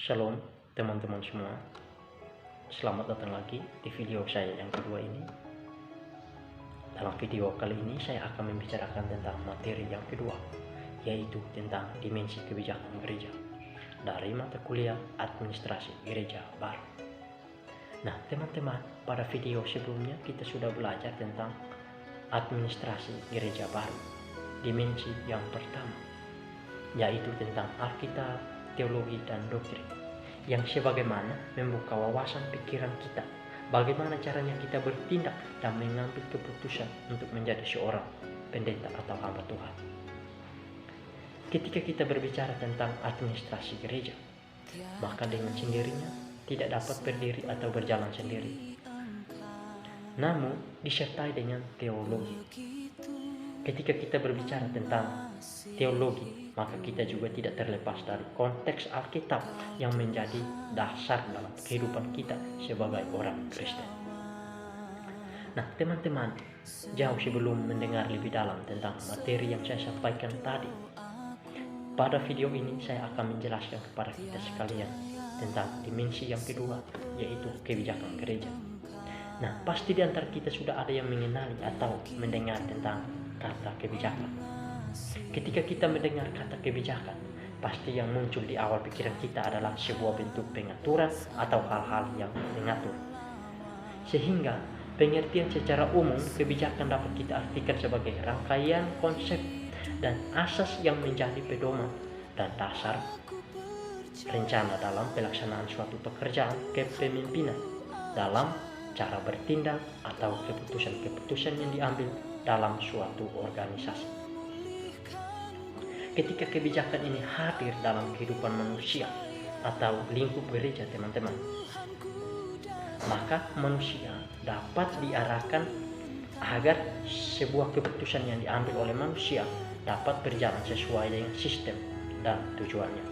Shalom teman-teman semua, selamat datang lagi di video saya yang kedua ini. Dalam video kali ini saya akan membicarakan tentang materi yang kedua, yaitu tentang dimensi kebijakan gereja dari mata kuliah administrasi gereja baru. Nah teman-teman, pada video sebelumnya kita sudah belajar tentang administrasi gereja baru. Dimensi yang pertama yaitu tentang Alkitab, teologi dan doktrin, yang sebagaimana membuka wawasan pikiran kita, bagaimana caranya kita bertindak dan mengambil keputusan untuk menjadi seorang pendeta atau hamba Tuhan. Ketika kita berbicara tentang administrasi gereja, maka dengan sendirinya tidak dapat berdiri atau berjalan sendiri, namun disertai dengan teologi. Ketika kita berbicara tentang teologi, maka kita juga tidak terlepas dari konteks Alkitab yang menjadi dasar dalam kehidupan kita sebagai orang Kristen. Nah teman-teman, jauh sebelum mendengar lebih dalam tentang materi yang saya sampaikan tadi, pada video ini saya akan menjelaskan kepada kita sekalian tentang dimensi yang kedua, yaitu kebijakan gereja. Nah pasti di antara kita sudah ada yang mengenali atau mendengar tentang kata kebijakan. Ketika kita mendengar kata kebijakan, pasti yang muncul di awal pikiran kita adalah sebuah bentuk pengaturan atau hal-hal yang mengatur. Sehingga pengertian secara umum kebijakan dapat kita artikan sebagai rangkaian konsep dan asas yang menjadi pedoman dan dasar rencana dalam pelaksanaan suatu pekerjaan kepemimpinan, dalam cara bertindak atau keputusan-keputusan yang diambil dalam suatu organisasi. Ketika kebijakan ini hadir dalam kehidupan manusia atau lingkup gereja teman-teman, maka manusia dapat diarahkan agar sebuah keputusan yang diambil oleh manusia dapat berjalan sesuai dengan sistem dan tujuannya.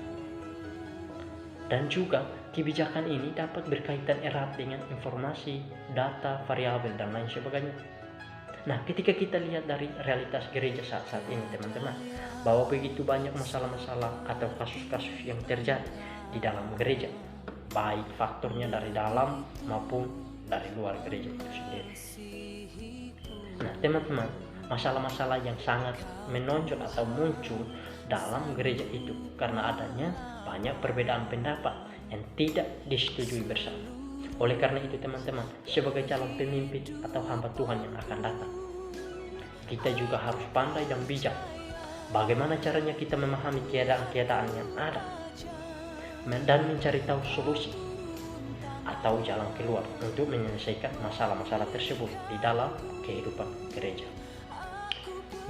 Dan juga kebijakan ini dapat berkaitan erat dengan informasi, data, variabel, dan lain sebagainya. Nah ketika kita lihat dari realitas gereja saat ini teman-teman, bahwa begitu banyak masalah-masalah atau kasus-kasus yang terjadi di dalam gereja, baik faktornya dari dalam maupun dari luar gereja itu sendiri. Nah teman-teman, masalah-masalah yang sangat menonjol atau muncul dalam gereja itu karena adanya banyak perbedaan pendapat yang tidak disetujui bersama. Oleh karena itu teman-teman, sebagai calon pemimpin atau hamba Tuhan yang akan datang, kita juga harus pandai dan bijak bagaimana caranya kita memahami keadaan-keadaan yang ada dan mencari tahu solusi atau jalan keluar untuk menyelesaikan masalah-masalah tersebut di dalam kehidupan gereja.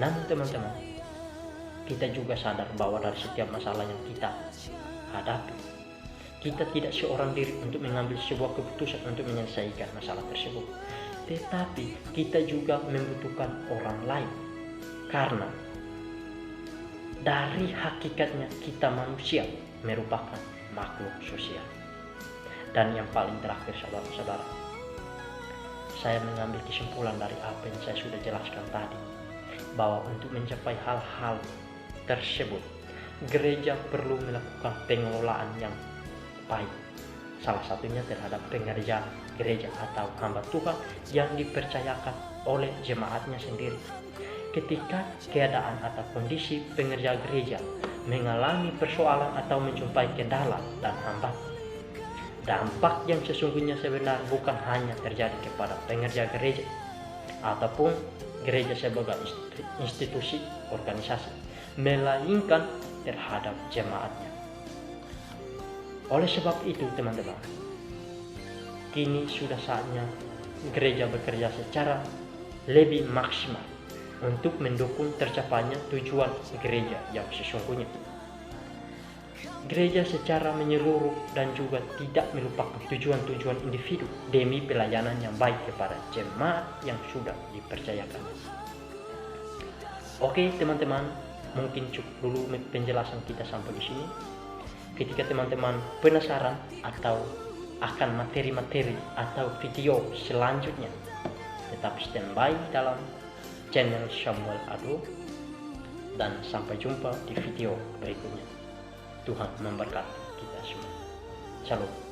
Namun teman-teman, kita juga sadar bahwa dari setiap masalah yang kita hadapi, kita tidak seorang diri untuk mengambil sebuah keputusan untuk menyelesaikan masalah tersebut. Tetapi kita juga membutuhkan orang lain. Karena dari hakikatnya kita manusia merupakan makhluk sosial. Dan yang paling terakhir saudara-saudara, saya mengambil kesimpulan dari apa yang saya sudah jelaskan tadi, bahwa untuk mencapai hal-hal tersebut, gereja perlu melakukan pengelolaan yang baik, salah satunya terhadap pengerja gereja atau hamba Tuhan yang dipercayakan oleh jemaatnya sendiri. Ketika keadaan atau kondisi pengerja gereja mengalami persoalan atau menjumpai kendala dan hambatan, dampak yang sesungguhnya sebenarnya bukan hanya terjadi kepada pengerja gereja ataupun gereja sebagai institusi organisasi, melainkan terhadap jemaatnya. Oleh sebab itu teman-teman, kini sudah saatnya gereja bekerja secara lebih maksimal untuk mendukung tercapainya tujuan gereja yang sesungguhnya. Gereja secara menyeluruh dan juga tidak melupakan tujuan-tujuan individu demi pelayanan yang baik kepada jemaat yang sudah dipercayakan. Oke teman-teman, mungkin cukup dulu penjelasan kita sampai di sini. Ketika teman-teman penasaran atau akan materi-materi atau video selanjutnya, tetap standby dalam channel Samuel Ado, dan sampai jumpa di video berikutnya. Tuhan memberkati kita semua. Shalom.